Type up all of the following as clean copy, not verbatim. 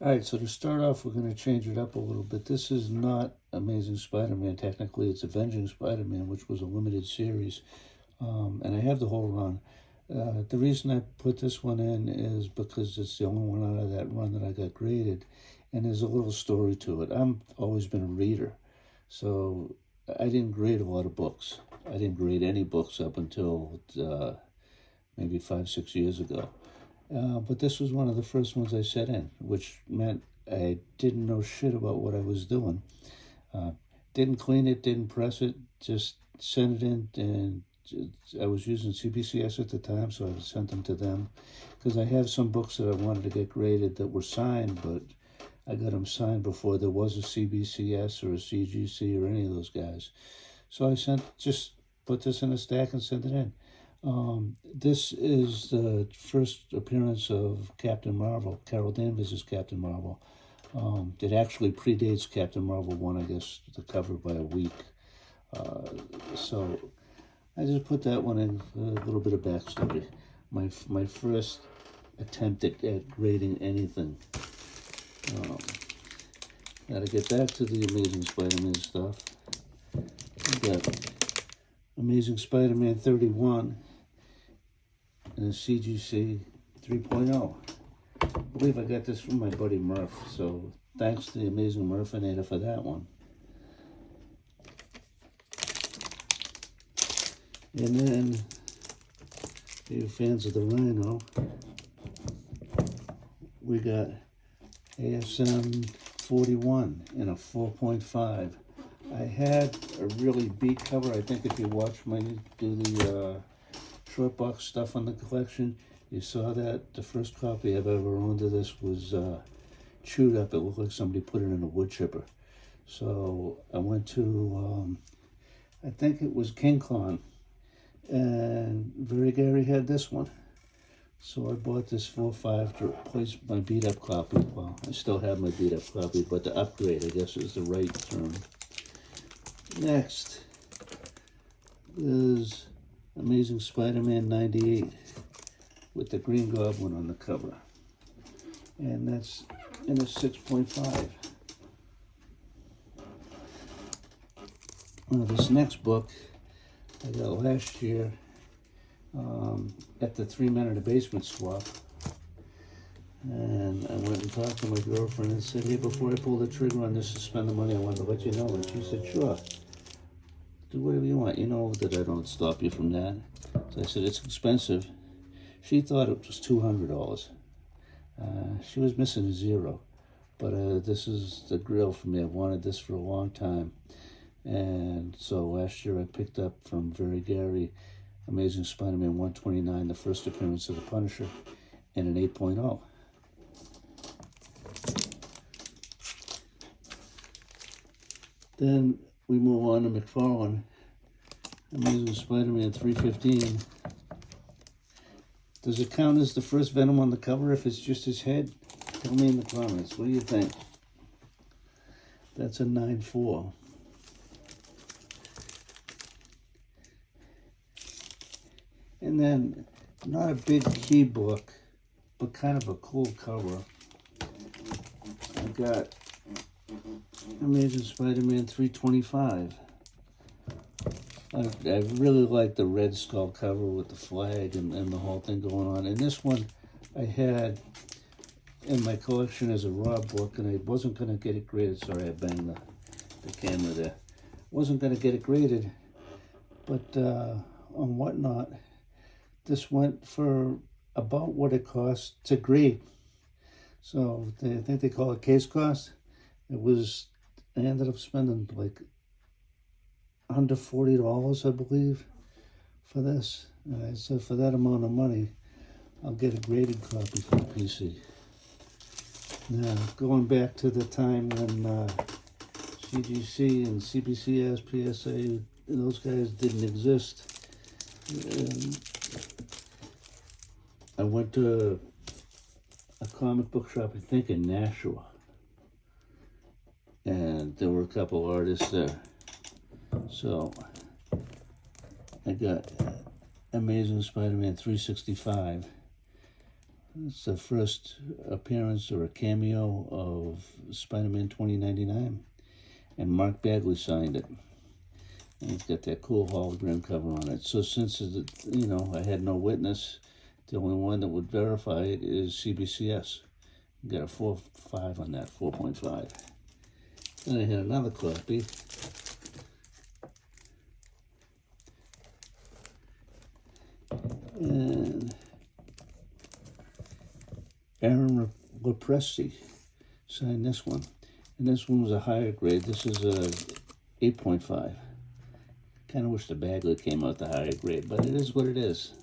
All right, so to start off, we're going to change it up a little bit. This is not Amazing Spider-Man. Technically, it's Avenging Spider-Man, which was a limited series. And I have the whole run. The reason I put this one in is because it's the only one out of that run that I got graded. And there's a little story to it. I've always been a reader. So I didn't grade a lot of books. I didn't grade any books up until maybe 5-6 years ago. But this was one of the first ones I set in, which meant I didn't know shit about what I was doing. Didn't clean it, didn't press it, just sent it in. And I was using CBCS at the time, so I sent them to them. Because I have some books that I wanted to get graded that were signed, but I got them signed before there was a CBCS or a CGC or any of those guys. So I just put this in a stack and sent it in. This is the first appearance of Captain Marvel. Carol Danvers is Captain Marvel. It actually predates Captain Marvel 1, I guess, the cover by a week. So I just put that one in, a little bit of backstory. My first attempt at grading anything. Gotta get back to the Amazing Spider-Man stuff. We got Amazing Spider-Man 31 and a CGC 3.0. I believe I got this from my buddy Murph, so thanks to the Amazing Murphinator for that one. And then, if you're fans of the Rhino, we got ASM 41 in a 4.5. I had a really beat cover. I think if you watch me do the short box stuff on the collection, you saw that the first copy I've ever owned of this was chewed up. It looked like somebody put it in a wood chipper. So I went to, I think it was King Con, and Very Gary had this one. So I bought this 4.5 to replace my beat up copy. Well, I still have my beat up copy, but the upgrade, I guess, is the right term. Next is Amazing Spider-Man 98 with the Green Goblin on the cover. And that's in a 6.5. Now this next book I got last year at the 3 Men in a Basement swap. And I went and talked to my girlfriend and said, hey, before I pull the trigger on this to spend the money, I wanted to let you know. And she said, sure. Do whatever you want. You know that I don't stop you from that. So I said, it's expensive. She thought it was $200. She was missing a zero. But this is the grill for me. I've wanted this for a long time. And so last year I picked up from Very Gary Amazing Spider-Man 129, the first appearance of the Punisher, and an 8.0. Then we move on to McFarlane, Amazing Spider-Man 315. Does it count as the first Venom on the cover if it's just his head? Tell me in the comments. What do you think? That's a 9.4. And then, not a big key book, but kind of a cool cover. I got Amazing Spider-Man 325. I really like the Red Skull cover with the flag and the whole thing going on. And this one I had in my collection as a raw book, and I wasn't going to get it graded. Sorry, I banged the camera there. Wasn't going to get it graded, but on Whatnot, this went for about what it cost to grade. So I think they call it case cost. I ended up spending like under $40, I believe, for this. And I said, for that amount of money, I'll get a graded copy for the PC. Now, going back to the time when CGC and CBCS, PSA, those guys didn't exist. I went to a comic book shop, I think in Nashua, and there were a couple artists there. So I got Amazing Spider-Man 365 It's the first appearance or a cameo of Spider-Man 2099, and Mark Bagley signed it. And it's got that cool hologram cover on it. So since, I had no witness, the only one that would verify it is CBCS. Got a 4.5 on that, 4.5. Then I had another copy. And Aaron Lepresti signed this one. And this one was a higher grade. This is a 8.5. Kind of wish the Bagley came out the higher grade, but it is what it is.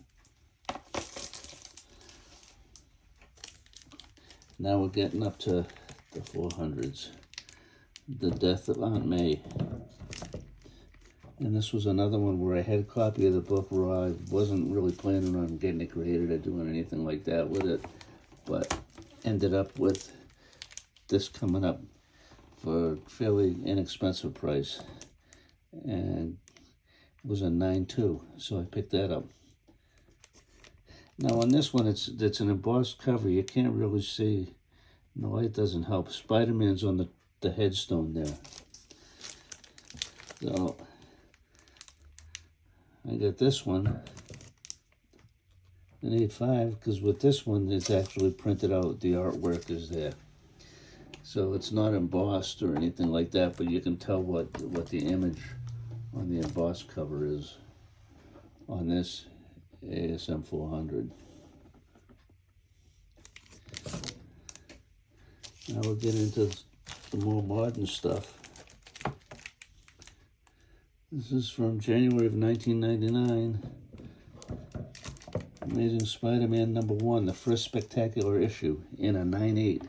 Now we're getting up to the 400s. The Death of Aunt May. And this was another one where I had a copy of the book where I wasn't really planning on getting it graded or doing anything like that with it, but ended up with this coming up for a fairly inexpensive price, and it was a 9.2, so I picked that up. Now on this one, it's an embossed cover. You can't really see. The light doesn't help. Spider-Man's on the headstone there. So I got this one, an 8.5, because with this one, it's actually printed out. The artwork is there. So it's not embossed or anything like that, but you can tell what the image on the embossed cover is on this ASM 400. Now we'll get into the more modern stuff. This is from January of 1999. Amazing Spider-Man #1, the first spectacular issue, in a 9.8.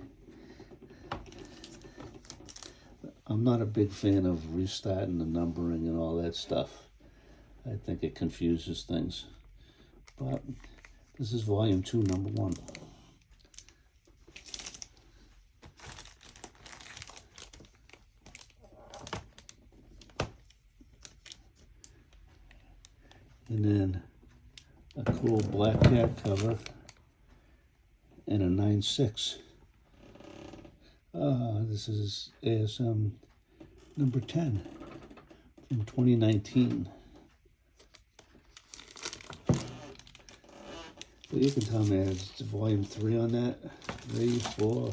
I'm not a big fan of restarting the numbering and all that stuff. I think it confuses things. But this is volume 2, #1. And then a cool black cat cover and a 9.6. This is ASM #10 from 2019. So you can tell me it's volume 3 on that, 3, 4,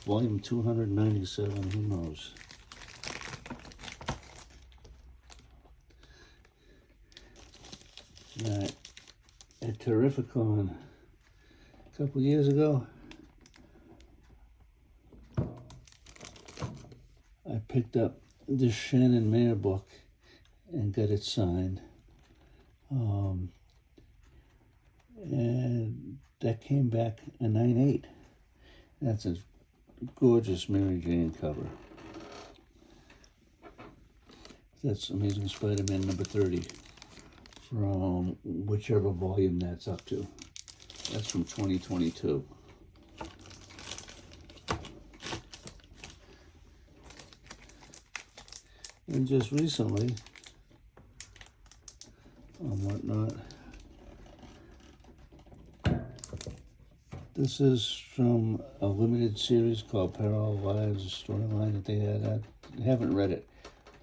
volume 297, who knows. At Terrificon a couple years ago, I picked up this Shannon Mayer book and got it signed. And that came back a 9.8. That's a gorgeous Mary Jane cover. That's Amazing Spider-Man #30 from whichever volume that's up to. That's from 2022. And just recently, on Whatnot, this is from a limited series called Parallel Lives, a storyline that they had. I haven't read it,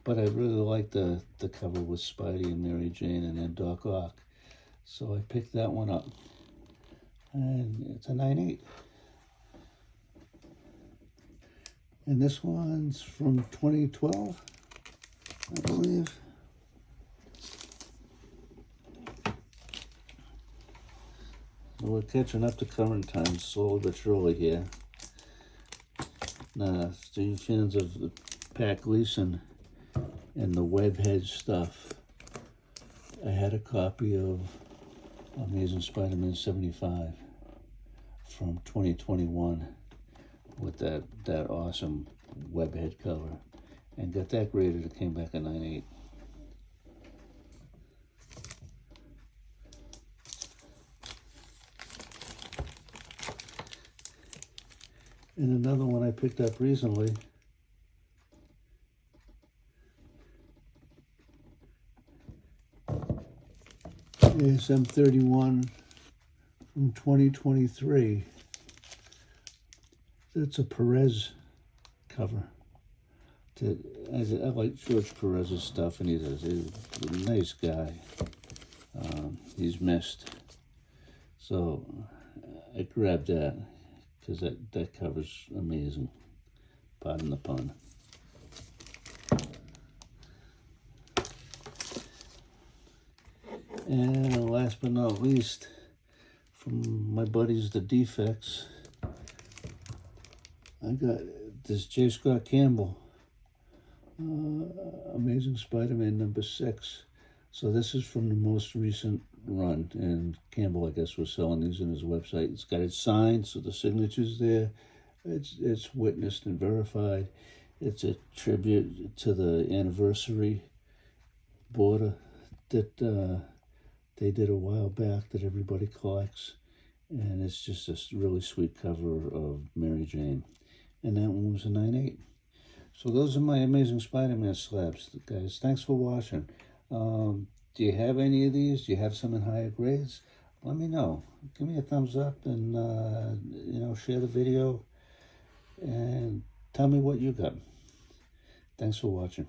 but I really like the cover with Spidey and Mary Jane and then Doc Ock. So I picked that one up. And it's a 9.8. And this one's from 2012, I believe. So we're catching up to current times slowly but surely here. Now, to you fans of the Pat Gleason and the webhead stuff, I had a copy of Amazing Spider-Man 75 from 2021 with that awesome webhead cover, and got that graded. It came back a 9.8. And another one I picked up recently, ASM 31 from 2023. It's a Perez cover. I like George Perez's stuff, and he's a nice guy. He's missed. So I grabbed that because that cover's amazing. Pardon the pun. And last but not least, from my buddies, the Defects, I got this J. Scott Campbell, Amazing Spider-Man #6. So this is from the most recent run, and Campbell, I guess, was selling these on his website. It's got it signed, so the signature's there. It's witnessed and verified. It's a tribute to the anniversary border that they did a while back that everybody collects. And it's just a really sweet cover of Mary Jane. And that one was a 9.8. So those are my Amazing Spider-Man slabs, guys. Thanks for watching. Do you have any of these? Do you have some in higher grades? Let me know. Give me a thumbs up and, share the video and tell me what you got. Thanks for watching.